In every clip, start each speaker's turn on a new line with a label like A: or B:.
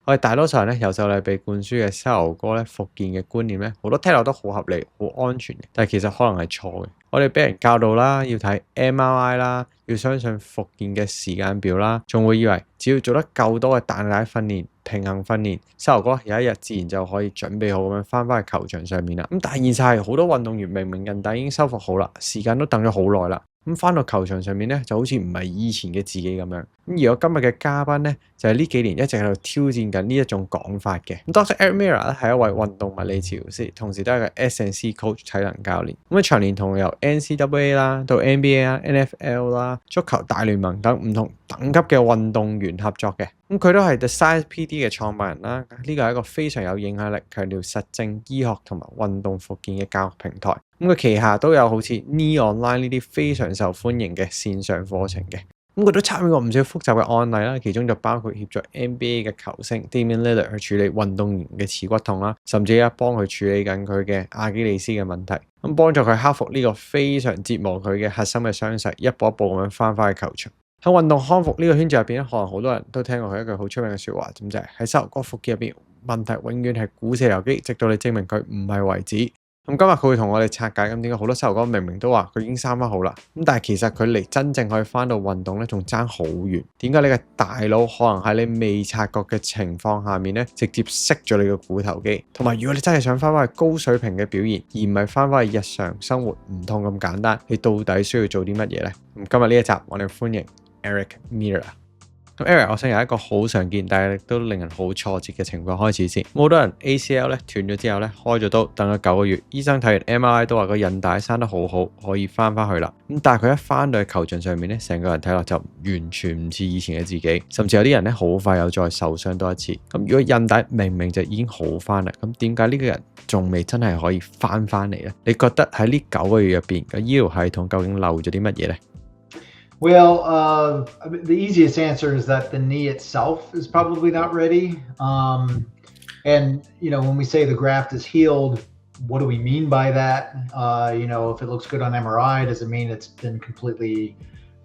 A: 我哋大多數人咧由細到大被灌輸嘅膝頭哥咧復健嘅觀念咧，好多聽落都好合理、好安全嘅，但係其實可能係錯嘅。我哋俾人教導啦，要睇 MRI 啦，要相信復健嘅時間表啦，仲會以為只要做得夠多嘅彈帶訓練、平衡訓練，膝頭哥有一日自然就可以準備好咁樣翻去球場上面啦。咁但係現實係好多運動員明明韌帶已經修復好啦，時間都等咗好耐啦。咁翻到球場上面咧，就好似唔係以前嘅自己咁樣。咁而我今日嘅嘉賓咧，就係呢幾年一直喺度挑戰緊呢一種講法嘅。咁 Dr. Eric Mira 咧係一位運動物理治療師，同時都係個 S&C coach 體能教練。咁佢長年同由 NCAA 啦到 NBA 啦、NFL 啦、足球大聯盟等唔同等級嘅運動員合作嘅。咁佢都係 The Science PD 嘅創辦人啦。呢個係一個非常有影響力、強調實證醫學同埋運動復健嘅教育平台。咁佢旗下都有好似 Knee Online 呢啲非常受歡迎嘅線上課程嘅。咁佢都參與過唔少複雜嘅案例啦，其中就包括協助 NBA 嘅球星 Damian Lillard 去處理運動員嘅恥骨痛啦，甚至幫佢處理緊佢嘅阿基里斯嘅問題，咁幫助佢克服呢個非常折磨佢嘅核心嘅傷勢，一步一步咁樣翻去球場。喺運動康復呢個圈子入邊咧，可能好多人都聽過佢一句好出名嘅説話，咁就係喺膝頭哥復健入邊，問題永遠係股四頭肌，直到你證明佢唔係為止。咁今日佢會同我哋拆解，咁點解好多膝頭哥明明都話佢已經生翻好啦，咁但係其實佢離真正可以翻到運動咧，仲爭好遠。點解你嘅大腦可能喺你未察覺嘅情況下面咧，直接熄咗你嘅股頭肌？同埋如果你真係想翻去高水平嘅表現，而唔係翻去日常生活唔痛咁簡單，你到底需要做啲乜嘢呢？咁今日呢一集我哋歡迎 Eric Mira。咁 Eric， 我想由一個好常見但係亦都令人好挫折嘅情況開始先。好多人 ACL 咧斷咗之後咧，開咗刀，等咗9個月，醫生睇完 MRI 都話個韌帶生得好好，可以翻去啦。咁但係佢一翻到去球場上面咧，成個人睇落就完全唔似以前嘅自己，甚至有啲人咧好快又再受傷多一次。咁如果韌帶明明就已經好翻啦，咁點解呢個人仲未真係可以翻嚟咧？你覺得喺呢9個月入邊嘅醫療系統究竟漏咗啲乜嘢咧？
B: Well, the easiest answer is that the knee itself is probably not ready. And, when we say the graft is healed, what do we mean by that? If it looks good on MRI, does it mean it's been completely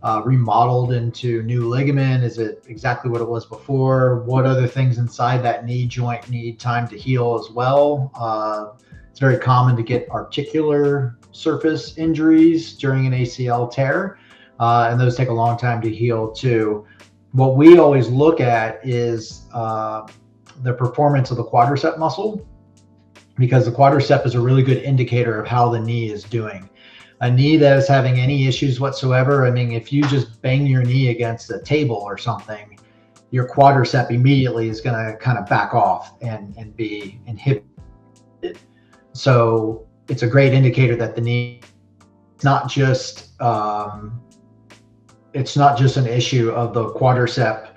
B: remodeled into new ligament? Is it exactly what it was before? What other things inside that knee joint need time to heal as well? It's very common to get articular surface injuries during an ACL tear. And those take a long time to heal too. What we always look at is the performance of the quadricep muscle, because the quadricep is a really good indicator of how the knee is doing. A knee that is having any issues whatsoever, I mean, if you just bang your knee against a table or something, your quadricep immediately is going to kind of back off and be inhibited. So it's a great indicator that the knee is not just it's not just an issue of the quadricep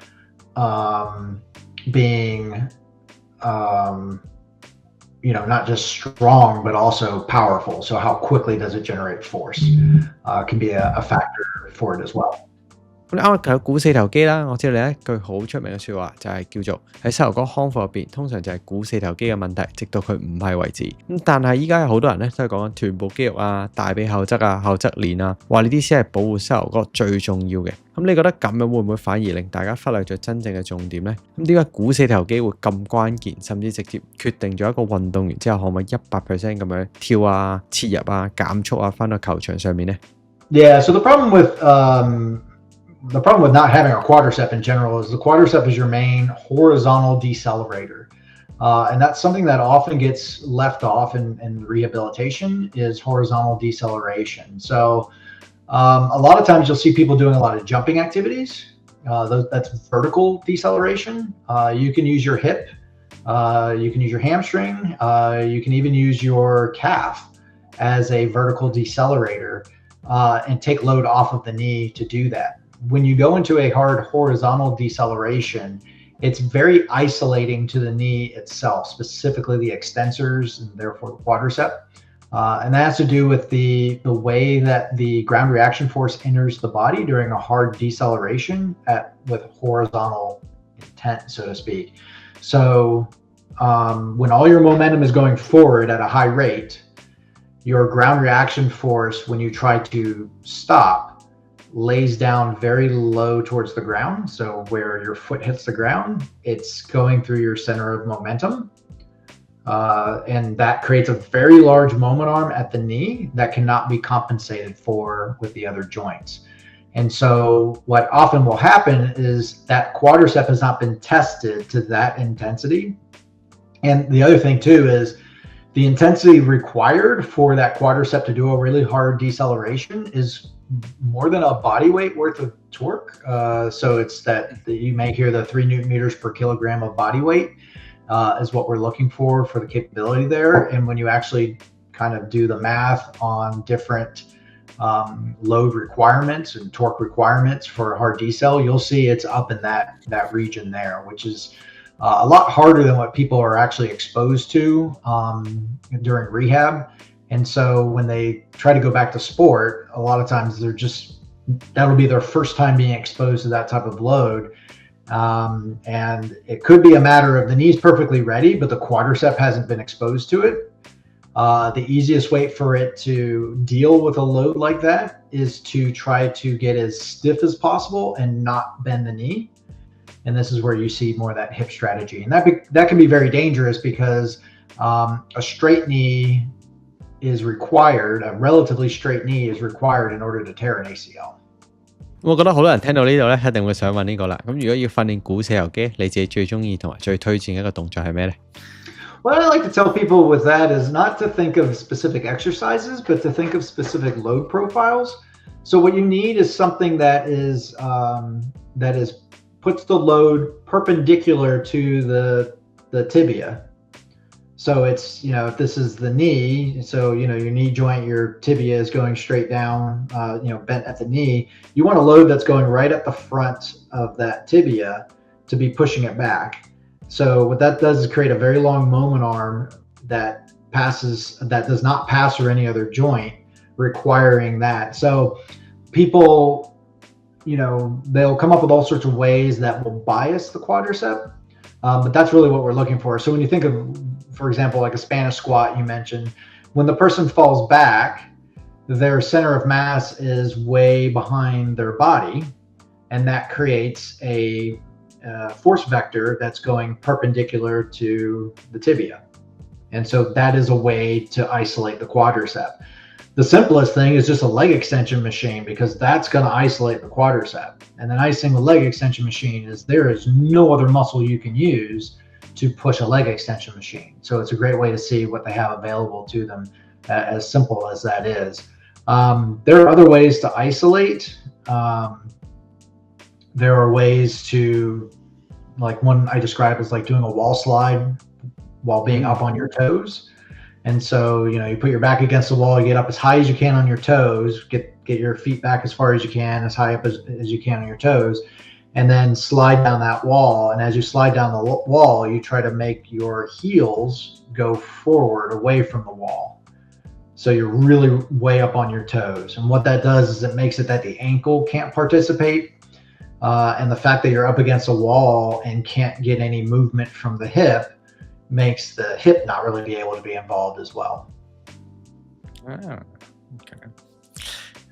B: being, not just strong, but also powerful. So how quickly does it generate force can be a factor for it as well.
A: 咁啱啱講股四頭肌啦，我知道你一句好出名嘅説話就係叫做喺膝頭哥康復入邊，通常就係股四頭肌嘅問題，直到佢唔係為止。咁但係依家有好多人咧都係講緊臀部肌肉啊、大髀後側啊、後側鏈啊，話呢啲先係保護膝頭哥最重要嘅。咁你覺得咁樣會唔會反而令大家忽略咗真正嘅重點呢？咁點解股四頭肌會咁關鍵，甚至直接決定咗一個運動員之後可唔可以100%咁樣跳啊、切入啊、減速啊，翻到球場上面呢？
B: Yeah, so the problem with not having a quadricep in general is the quadricep is your main horizontal decelerator. And that's something that often gets left off in rehabilitation is horizontal deceleration. So a lot of times you'll see people doing a lot of jumping activities. That's vertical deceleration. You can use your hip, you can use your hamstring, you can even use your calf as a vertical decelerator and take load off of the knee to do that. When you go into a hard horizontal deceleration, it's very isolating to the knee itself, specifically the extensors and therefore the quadricep. And that has to do with the way that the ground reaction force enters the body during a hard deceleration with horizontal intent, so to speak. So when all your momentum is going forward at a high rate, your ground reaction force, when you try to stop, lays down very low towards the ground. So where your foot hits the ground, it's going through your center of momentum. And that creates a very large moment arm at the knee that cannot be compensated for with the other joints. And so what often will happen is that quadricep has not been tested to that intensity. And the other thing too is the intensity required for that quadricep to do a really hard deceleration is more than a body weight worth of torque. So it's that you may hear the 3 Newton meters per kilogram of body weight is what we're looking for the capability there. And when you actually kind of do the math on different load requirements and torque requirements for a hard decel, you'll see it's up in that region there, which is a lot harder than what people are actually exposed to during rehab. And so when they try to go back to sport, a lot of times that'll be their first time being exposed to that type of load. And it could be a matter of the knee's perfectly ready, but the quadricep hasn't been exposed to it. The easiest way for it to deal with a load like that is to try to get as stiff as possible and not bend the knee. And this is where you see more of that hip strategy. And that can be very dangerous because a straight knee is required, a relatively straight knee is required in order to tear an ACL.
A: 我覺得好多人聽到呢度咧，一定會想問呢個啦。咁如果要訓練股四頭肌，你自己最中意同埋最推薦嘅一個動作係咩咧？
B: What I like to tell people with that is not to think of specific exercises, but to think of specific load profiles. So what you need is something that puts the load perpendicular to the tibia. So it's, if this is the knee, so, your knee joint, your tibia is going straight down, bent at the knee. You want a load that's going right at the front of that tibia to be pushing it back. So what that does is create a very long moment arm that does not pass through any other joint, requiring that. So people, they'll come up with all sorts of ways that will bias the quadricep, but that's really what we're looking for. So when you think of, for example, like a Spanish squat you mentioned, when the person falls back, their center of mass is way behind their body, and that creates a force vector that's going perpendicular to the tibia. And so that is a way to isolate the quadricep. The simplest thing is just a leg extension machine, because that's going to isolate the quadricep. And the nice thing with leg extension machine is there is no other muscle you can use to push a leg extension machine. So it's a great way to see what they have available to them, as simple as that is. There are other ways to isolate. There are ways to, like one I described as like doing a wall slide while being up on your toes. And so, you put your back against the wall, you get up as high as you can on your toes, get your feet back as far as you can, as high up as you can on your toes, and then slide down that wall. And as you slide down the wall, you try to make your heels go forward away from the wall. So you're really way up on your toes. And what that does is it makes it that the ankle can't participate. And the fact that you're up against a wall and can't get any movement from the hip makes the hip not really be able to be involved as well.
A: Okay.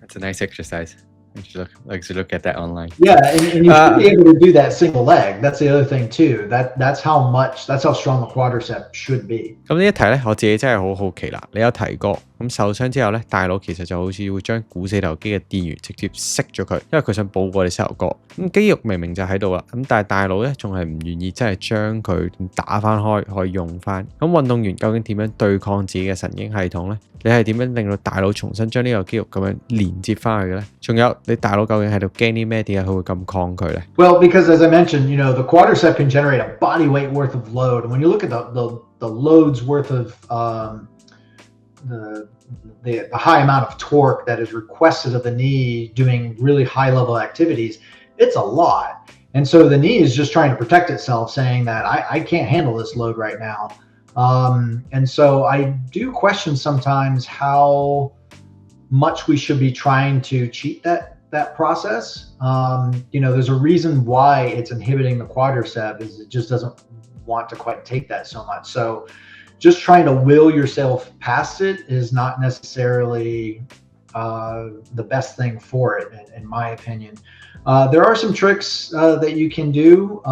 A: That's a nice exercise. I should look at that online.
B: Yeah, and you should be able to do that single leg. That's the other thing too. That's how strong the quadricep should be.
A: 咁呢一題咧，我自己真係好好奇啦。你有提過，咁受傷之後咧，大腦其實就好似會將股四頭肌嘅電源直接熄咗佢，因為佢想保護我哋膝頭哥。咁肌肉明明就喺度啦，咁但係大腦咧仲係唔願意真係將佢打翻開，可以用翻。咁運動員究竟點樣對抗自己嘅神經系統咧？你係點樣令到大腦重新將呢個肌肉咁樣連接翻去嘅咧？仲有你大腦究竟喺度驚啲咩？點解佢會咁抗拒咧？
B: Well, because as I mentioned, the quadricep can generate a body weight worth of load. And when you look at the loads worth of the high amount of torque that is requested of the knee doing really high level activities, it's a lot. And so the knee is just trying to protect itself, saying that I can't handle this load right now. And so I do question sometimes how much we should be trying to cheat that process. There's a reason why it's inhibiting the quadricep, is it just doesn't want to quite take that so much. So just trying to will yourself past it is not necessarily the best thing for it, in my opinion. There are some tricks that you can do.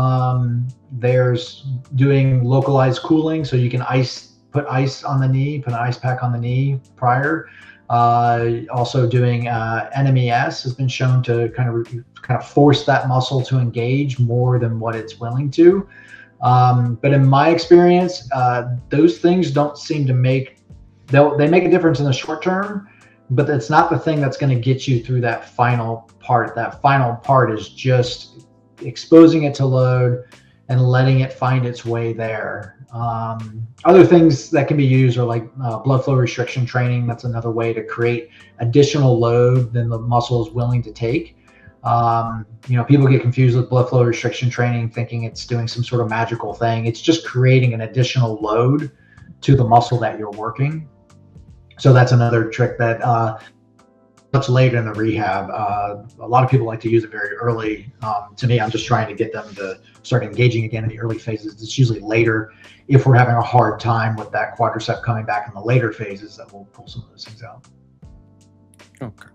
B: There's doing localized cooling, so you can put ice on the knee, put an ice pack on the knee prior. Also doing NMES has been shown to kind of force that muscle to engage more than what it's willing to. But in my experience, those things don't seem to they make a difference in the short term, but it's not the thing that's going to get you through that final part. That final part is just exposing it to load and letting it find its way there. Other things that can be used are like blood flow restriction training. That's another way to create additional load than the muscle is willing to take. People get confused with blood flow restriction training, thinking it's doing some sort of magical thing. It's just creating an additional load to the muscle that you're working. So that's another trick that much later in the rehab. A lot of people like to use it very early. To me, I'm just trying to get them to start engaging again in the early phases. It's usually later, if we're having a hard time with that quadricep coming back in the later phases, that we'll pull some of those things out.
A: Okay.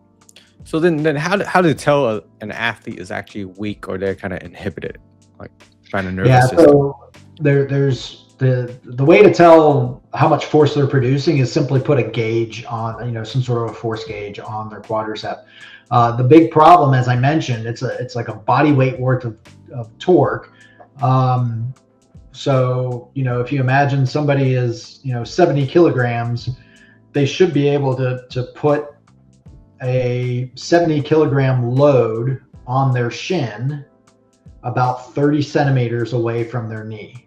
A: So then how to tell an athlete is actually weak or they're kind of inhibited, like by the nervous system?
B: So there's the way to tell how much force they're producing is simply put a gauge on, some sort of a force gauge on their quadricep. The big problem, as I mentioned, it's like a body weight worth of torque. So, if you imagine somebody is, 70 kilograms, they should be able to put a 70 kilogram load on their shin about 30 centimeters away from their knee.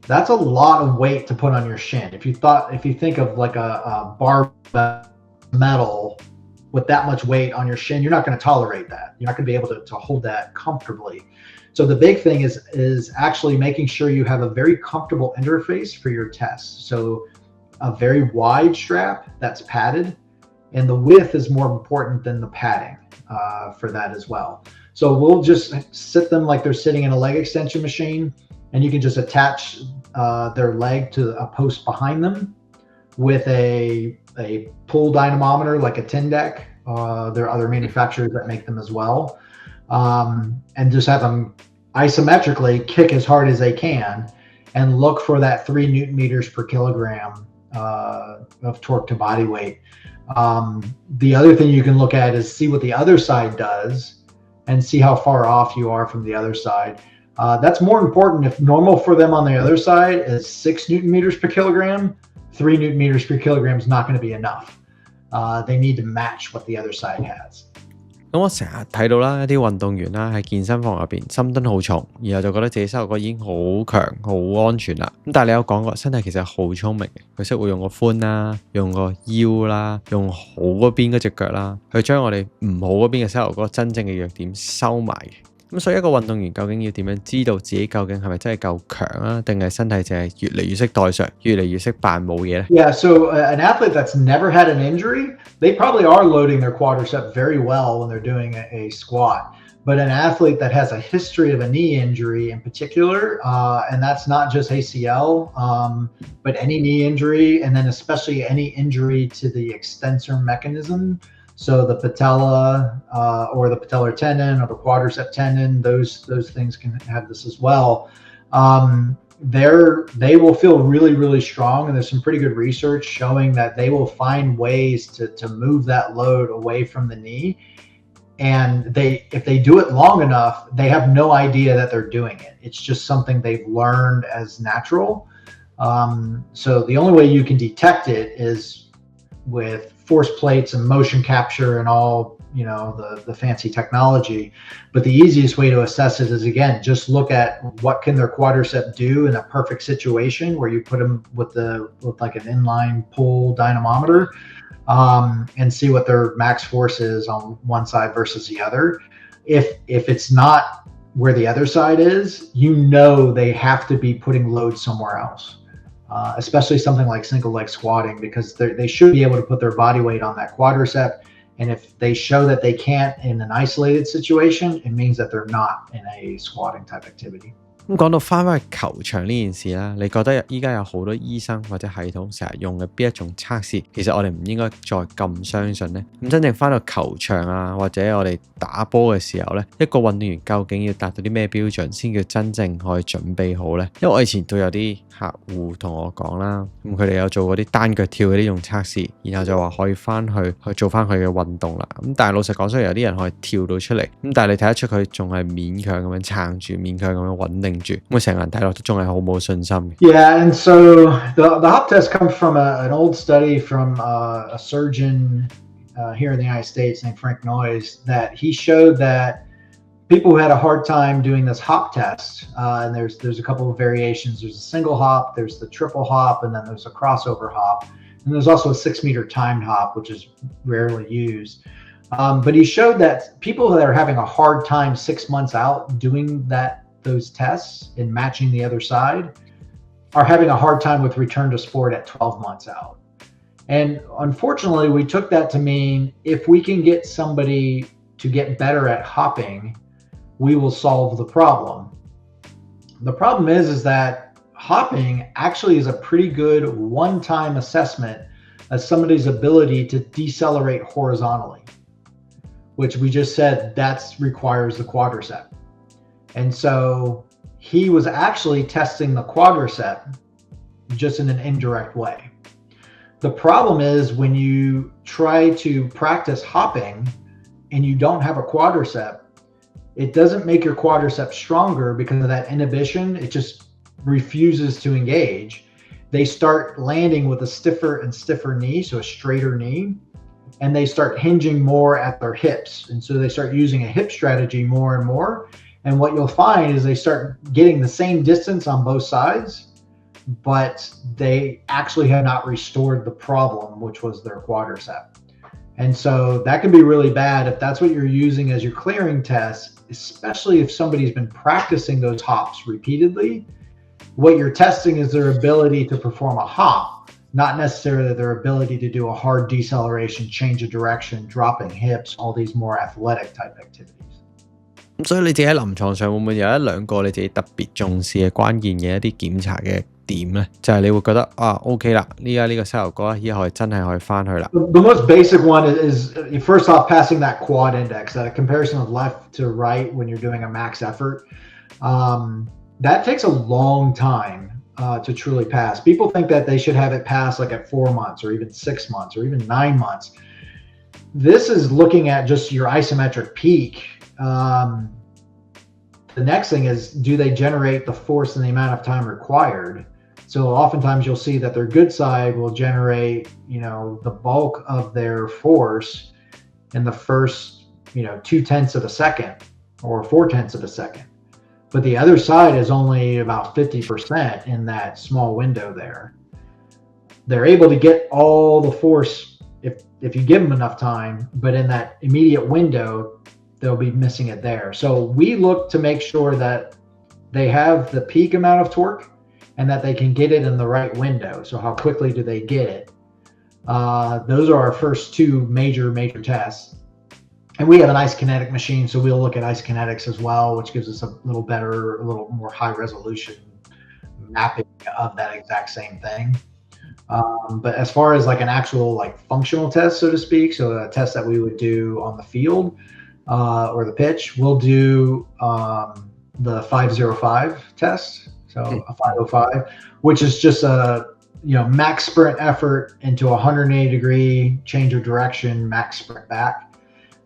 B: That's a lot of weight to put on your shin. If you think of like a bar metal with that much weight on your shin, you're not going to tolerate that. You're not going to be able to hold that comfortably. So the big thing is actually making sure you have a very comfortable interface for your test. So a very wide strap that's padded, and the width is more important than the padding for that as well. So we'll just sit them like they're sitting in a leg extension machine, and you can just attach their leg to a post behind them with a pull dynamometer like a Tyndek. There are other manufacturers that make them as well, and just have them isometrically kick as hard as they can and look for that 3 Newton meters per kilogram of torque to body weight. The other thing you can look at is see what the other side does and see how far off you are from the other side. That's more important. If normal for them on the other side is 6 Newton meters per kilogram, 3 Newton meters per kilogram is not going to be enough. They need to match what the other side has.
A: 咁我成日睇到啦，一啲運動員啦喺健身房入邊深蹲好重，然後就覺得自己膝頭哥已經好強、好安全啦。咁但係你有講過，身體其實好聰明嘅，佢識會用個髖啦、用個腰啦、用好嗰邊嗰隻腳啦，去將我哋唔好嗰邊嘅膝頭哥真正嘅弱點收埋嘅。咁所以一個運動員究竟要點樣知道自己究竟係咪真係夠強啊，定係身體淨係越嚟越識代償，越嚟越識扮冇嘢呢？
B: Yeah, so an athlete that's never had an injury, they probably are loading their quadricep very well when they're doing a squat. But an athlete that has a history of a knee injury in particular, and that's not just ACL, but any knee injury, and then especially any injury to the extensor mechanism, so the patella or the patellar tendon or the quadricep tendon, those things can have this as well. They will feel really, really strong, and there's some pretty good research showing that they will find ways to move that load away from the knee. And if they do it long enough, they have no idea that they're doing it. It's just something they've learned as natural. So the only way you can detect it is with force plates and motion capture and all, the fancy technology. But the easiest way to assess it is, again, just look at what can their quadricep do in a perfect situation where you put them with like an inline pull dynamometer, and see what their max force is on one side versus the other. If it's not where the other side is, they have to be putting load somewhere else. Especially something like single leg squatting, because they should be able to put their body weight on that quadricep. And if they show that they can't in an isolated situation, it means that they're not in a squatting type activity.
A: 咁講到翻去球場呢件事啦，你覺得依家有好多醫生或者系統成日用嘅邊一種測試，其實我哋唔應該再咁相信呢？咁真正翻到球場啊，或者我哋打波嘅時候呢，一個運動員究竟要達到啲咩標準先叫真正可以準備好呢？因為我以前都有啲客戶同我講啦，咁佢哋有做嗰啲單腳跳嘅呢種測試，然後就話可以翻去做翻佢嘅運動啦。咁但係老實講，雖然有啲人可以跳到出嚟，咁但係你睇得出佢仲係勉強咁樣撐住，勉強咁樣穩定住，咁佢成個人睇落都仲係好冇信心嘅。
B: Yeah, and so the hop test comes from an old study from a surgeon here in the United States named Frank Noyes, that he showed that people who had a hard time doing this hop test, and there's a couple of variations. There's a single hop, there's the triple hop, and then there's a crossover hop, and there's also a 6-meter timed hop, which is rarely used. But he showed that people that are having a hard time 6 months out doing those tests and matching the other side are having a hard time with return to sport at 12 months out. And unfortunately, we took that to mean if we can get somebody to get better at hopping, we will solve the problem. The problem is that hopping actually is a pretty good one-time assessment of somebody's ability to decelerate horizontally, which we just said that requires the quadricep. And so he was actually testing the quadricep just in an indirect way. The problem is when you try to practice hopping and you don't have a quadricep, it doesn't make your quadricep stronger because of that inhibition. It just refuses to engage. They start landing with a stiffer and stiffer knee, so a straighter knee, and they start hinging more at their hips. And so they start using a hip strategy more and more. And what you'll find is they start getting the same distance on both sides, but they actually have not restored the problem, which was their quadricep. And so that can be really bad if that's what you're using as your clearing test, especially if somebody's been practicing those hops repeatedly. What you're testing is their ability to perform a hop, not necessarily their ability to do a hard deceleration, change of direction, dropping hips, all these more athletic type activities.
A: 咁所以你自己喺臨床上會唔會有一兩個你自己特別重視嘅關鍵嘅一啲檢查嘅點呢？就係你會覺得OK 啦，依家呢個膝頭哥依家可以真係可以翻去啦。
B: The most basic one is first off passing that quad index, that comparison of left to right when you're doing a max effort. That takes a long time to truly pass. People think that they should have it pass like at 4 months or even 6 months or even 9 months. This is looking at just your isometric peak. The next thing is, do they generate the force in the amount of time required? So oftentimes you'll see that their good side will generate, the bulk of their force in the first, 0.2 of a second or 0.4 of a second. But the other side is only about 50% in that small window there. They're able to get all the force if you give them enough time, but in that immediate window, they'll be missing it there. So we look to make sure that they have the peak amount of torque and that they can get it in the right window. So how quickly do they get it? Those are our first two major tests. And we have an isokinetic machine, so we'll look at isokinetics as well, which gives us a little more high resolution mapping of that exact same thing. But as far as like an actual functional test, so to speak, so a test that we would do on the field or the pitch, we'll do the 505 test. So a 505, which is just a max sprint effort into a 180-degree change of direction, max sprint back.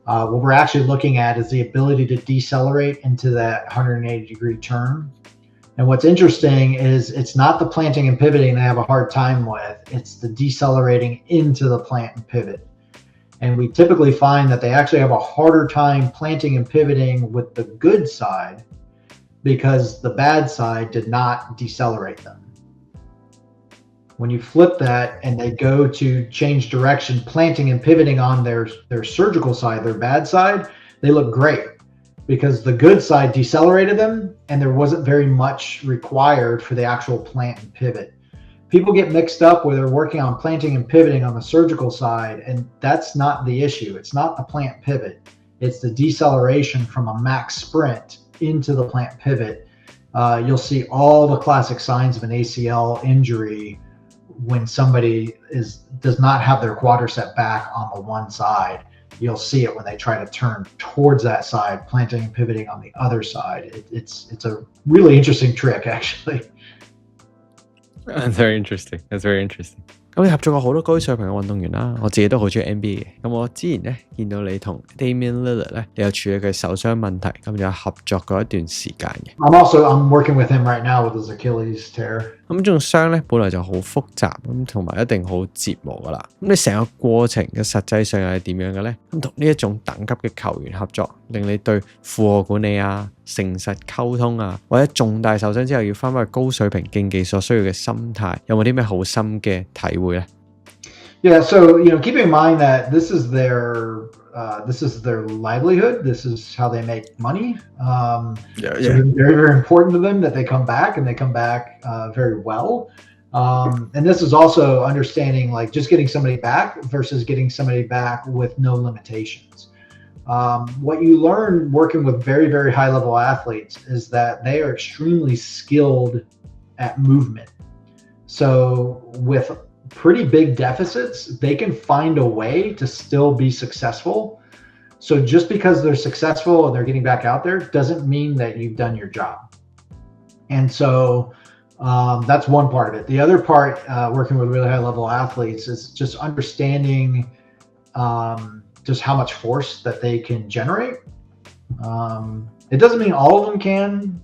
B: What we're actually looking at is the ability to decelerate into that 180-degree turn. And what's interesting is it's not the planting and pivoting they have a hard time with, it's the decelerating into the plant and pivot. And we typically find that they actually have a harder time planting and pivoting with the good side because the bad side did not decelerate them. When you flip that and they go to change direction, planting and pivoting on their surgical side, their bad side, they look great because the good side decelerated them and there wasn't very much required for the actual plant and pivot. People get mixed up where they're working on planting and pivoting on the surgical side, and that's not the issue. It's not the plant pivot. It's the deceleration from a max sprint into the plant pivot you'll see all the classic signs of an ACL injury when somebody does not have their quadricep back on the one side. You'll see it when they try to turn towards that side, planting and pivoting on the other side. It's a really interesting trick, actually.
A: That's very interesting. That's very interesting. 咁你合作過好多高水平嘅運動員啦，我自己都好中意 NBA 嘅。咁我之前咧見到你同 Damian Lillard 咧，你有處理佢受傷問題，咁有合作過一段時間嘅。
B: I'm working with him right now with his Achilles tear。
A: 咁種傷咧本來就好複雜，咁同埋一定好折磨噶啦。咁你成個過程嘅實際上又係點樣嘅咧？咁同呢一種等級嘅球員合作，令你對負荷管理啊、誠實溝通啊，或者重大受傷之後要翻返去高水平競技所需要嘅心態，有冇啲咩好深嘅體會咧？
B: Yeah, so keep in mind that this is their livelihood. This is how they make money. So it's very, very important to them that they come back, and they come back very well. And this is also understanding, like, just getting somebody back versus getting somebody back with no limitations. What you learn working with very, very high level athletes is that they are extremely skilled at movement. So with pretty big deficits, they can find a way to still be successful. So just because they're successful and they're getting back out there doesn't mean that you've done your job. And so that's one part of it. The other part, working with really high level athletes, is just understanding just how much force that they can generate. It doesn't mean all of them can.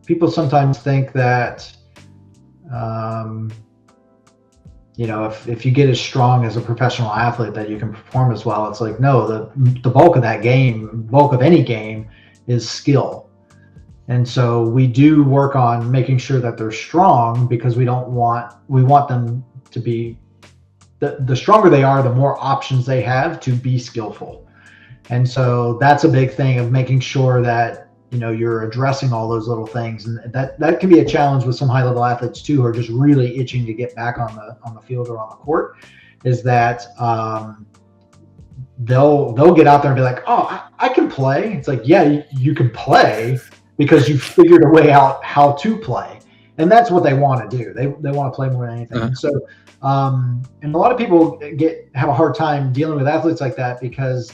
B: People sometimes think that if you get as strong as a professional athlete that you can perform as well. It's like, no, the bulk of any game is skill. And so we do work on making sure that they're strong, because we want them to be, the stronger they are, the more options they have to be skillful. And so that's a big thing of making sure that you're addressing all those little things, and that can be a challenge with some high level athletes too, who are just really itching to get back on the field or on the court. Is that they'll get out there and be like, oh, I can play. It's like, yeah, you can play because you figured a way out how to play, and that's what they want to do. They want to play more than anything. So and a lot of people have a hard time dealing with athletes like that, because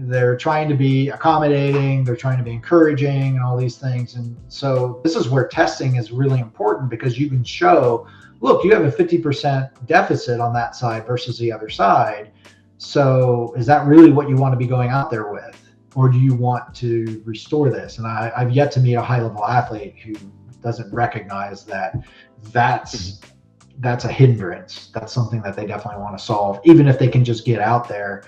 B: they're trying to be accommodating, they're trying to be encouraging, and all these things. And so this is where testing is really important, because you can show, look, you have a 50% deficit on that side versus the other side. So is that really what you want to be going out there with? Or do you want to restore this? And I've yet to meet a high level athlete who doesn't recognize that that's a hindrance. That's something that they definitely want to solve, even if they can just get out there.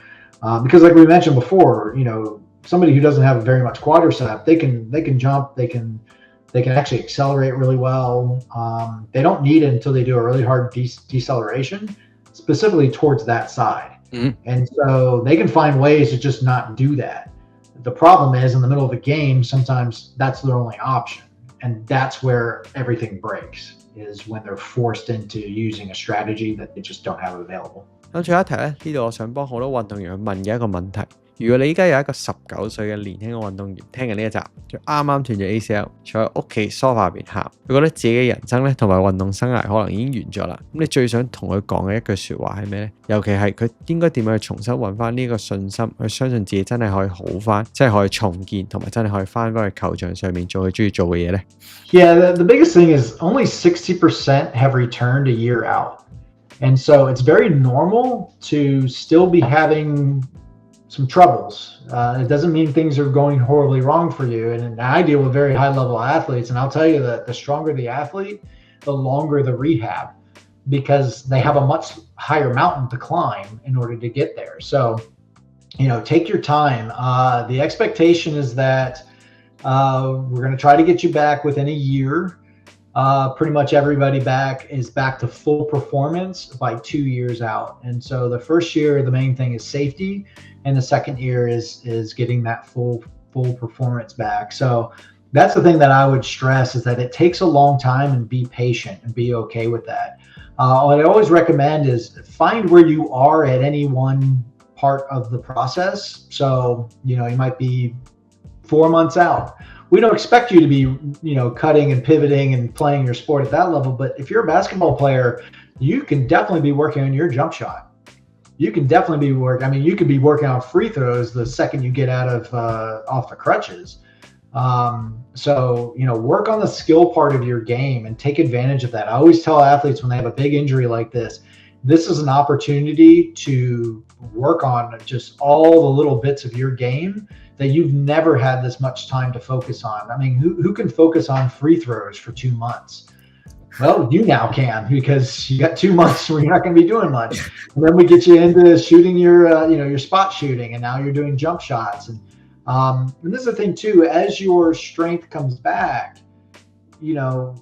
B: Because like we mentioned before, somebody who doesn't have very much quadricep, they can jump, they can actually accelerate really well. They don't need it until they do a really hard deceleration, specifically towards that side. And so they can find ways to just not do that. The problem is, in the middle of a game, sometimes that's their only option. And that's where everything breaks, is when they're forced into using a strategy that they just don't have available.
A: 咁最後一題咧，呢度我想幫好多運動員去問嘅一個問題：如果你依家有一個19歲嘅年輕嘅運動員聽緊呢一集，就啱啱斷咗 ACL， 坐喺屋企 sofa 入邊喊，佢覺得自己嘅人生咧同埋運動生涯可能已經完咗啦。咁你最想同佢講嘅一句説話係咩咧？尤其係佢應該點樣去重新揾翻呢個信心，去相信自己真係可以好翻，真係可以重建，同埋真係可以翻返去球場上面做佢中意做嘅嘢咧？
B: Yeah, the biggest thing is only 60% have returned a year out. And so it's very normal to still be having some troubles. It doesn't mean things are going horribly wrong for you. And I deal with very high level athletes, and I'll tell you that the stronger the athlete, the longer the rehab, because they have a much higher mountain to climb in order to get there. So, take your time. The expectation is that we're going to try to get you back within a year. Pretty much everybody is back to full performance by 2 years out. And so the first year, the main thing is safety, and the second year is getting that full performance back. So that's the thing that I would stress, is that it takes a long time, and be patient and be okay with that. What I always recommend is find where you are at any one part of the process. So, you might be 4 months out, we don't expect you to be, cutting and pivoting and playing your sport at that level. But if you're a basketball player, you can definitely be working on your jump shot. You can definitely be working. I mean, you could be working on free throws the second you get out of off the crutches. So, work on the skill part of your game and take advantage of that. I always tell athletes when they have a big injury like this is an opportunity to work on just all the little bits of your game that you've never had this much time to focus on. I mean, who can focus on free throws for 2 months? Well, you now can, because you got 2 months where you're not going to be doing much. And then we get you into shooting your spot shooting, and now you're doing jump shots. And this is the thing too, as your strength comes back, you're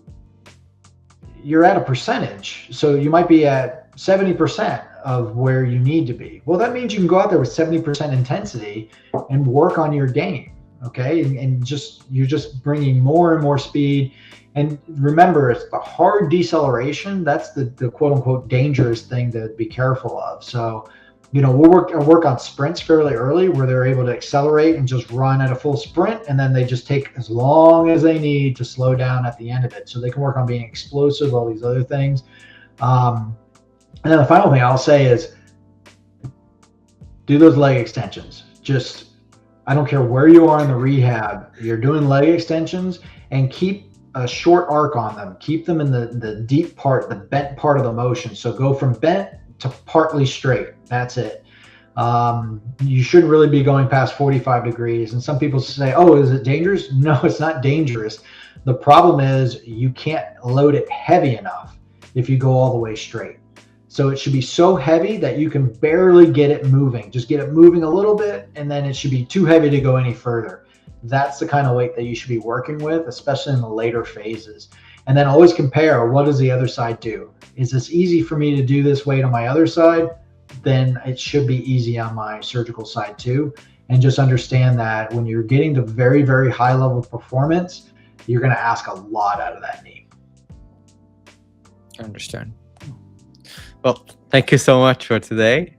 B: at a percentage. So you might be at 70% of where you need to be. Well, that means you can go out there with 70% intensity and work on your game. Okay. And you're just bringing more and more speed. And remember, it's the hard deceleration. That's the quote unquote dangerous thing to be careful of. So, we'll work on sprints fairly early where they're able to accelerate and just run at a full sprint. And then they just take as long as they need to slow down at the end of it. So they can work on being explosive, all these other things. And then the final thing I'll say is do those leg extensions. I don't care where you are in the rehab, you're doing leg extensions, and keep a short arc on them. Keep them in the deep part, the bent part of the motion. So go from bent to partly straight. That's it. You shouldn't really be going past 45 degrees. And some people say, oh, is it dangerous? No, it's not dangerous. The problem is you can't load it heavy enough if you go all the way straight. So it should be so heavy that you can barely get it moving. Just get it moving a little bit, and then it should be too heavy to go any further. That's the kind of weight that you should be working with, especially in the later phases. And then always compare, what does the other side do? Is this easy for me to do this weight on my other side? Then it should be easy on my surgical side too. And just understand that when you're getting to very, very high level performance, you're going to ask a lot out of that knee.
A: I understand. Well, thank you so much for today.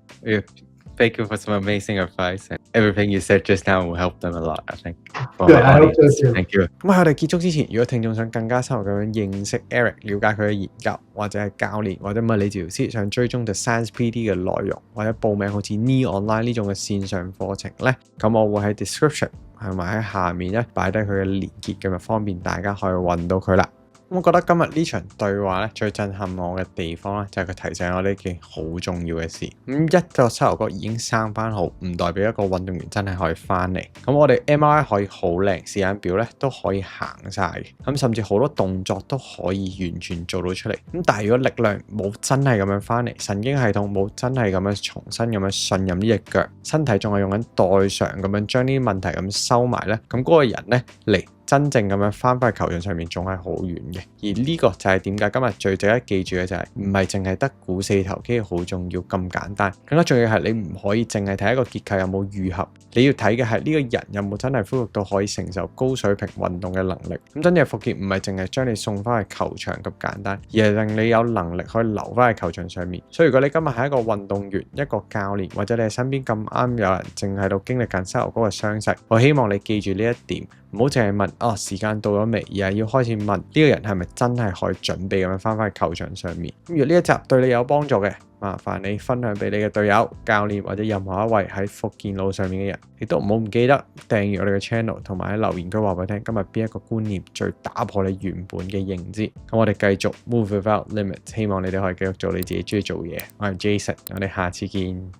A: Thank you for some amazing advice, and everything you said just now will help them a lot, I think.
B: Good, I hope so too.
A: Thank you. 咁喺我哋結束之前，如果聽眾想更加深入咁樣認識 Eric， 了解佢嘅研究，或者係教練或者物理治療師，想追蹤 The Science PD 嘅內容，或者報名好似 Knee Online 呢種嘅線上課程咧，咁我會喺 description 同埋喺下面咧擺低佢嘅連結，咁就方便大家可以揾到佢啦。我覺得今日呢場對話咧最震撼我嘅地方咧，就係佢提醒我呢件好重要嘅事。一個膝頭哥已經生翻好，唔代表一個運動員真係可以翻嚟。咁我哋 MRI 可以好靚，時間表咧都可以行晒嘅。咁甚至好多動作都可以完全做到出嚟。咁但係如果力量冇真係咁樣翻嚟，神經系統冇真係咁樣重新咁樣信任呢隻腳，身體仲係用緊代償咁樣將呢啲問題咁收埋咧，咁嗰個人咧嚟真正咁樣翻返去球場上面仲係好遠嘅，而呢個就係點解今日最值得記住嘅就係唔係淨係得股四頭肌好重要咁簡單，更加重要係你唔可以淨係睇一個結構有冇愈合，你要睇嘅係呢個人有冇真係恢復到可以承受高水平運動嘅能力。咁真正復健唔係淨係將你送翻去球場咁簡單，而係令你有能力可以留翻喺球場上面。所以如果你今日係一個運動員、一個教練，或者你喺身邊咁啱有人正喺度經歷緊膝頭哥嘅傷勢，我希望你記住呢一點。唔好淨係問時間到咗未，而係要開始問呢個人係咪真係可以準備咁樣翻返去球場上面。咁如果呢一集對你有幫助嘅，麻煩你分享俾你嘅隊友、教練或者任何一位喺復健路上面嘅人。亦都唔好唔記得訂閱我哋嘅 channel， 同埋喺留言區話俾我聽今日邊一個觀念最打破你原本嘅認知。咁我哋繼續 move without limit， 希望你哋可以繼續做你自己中意做嘢。我係 Jason， 我哋下次見。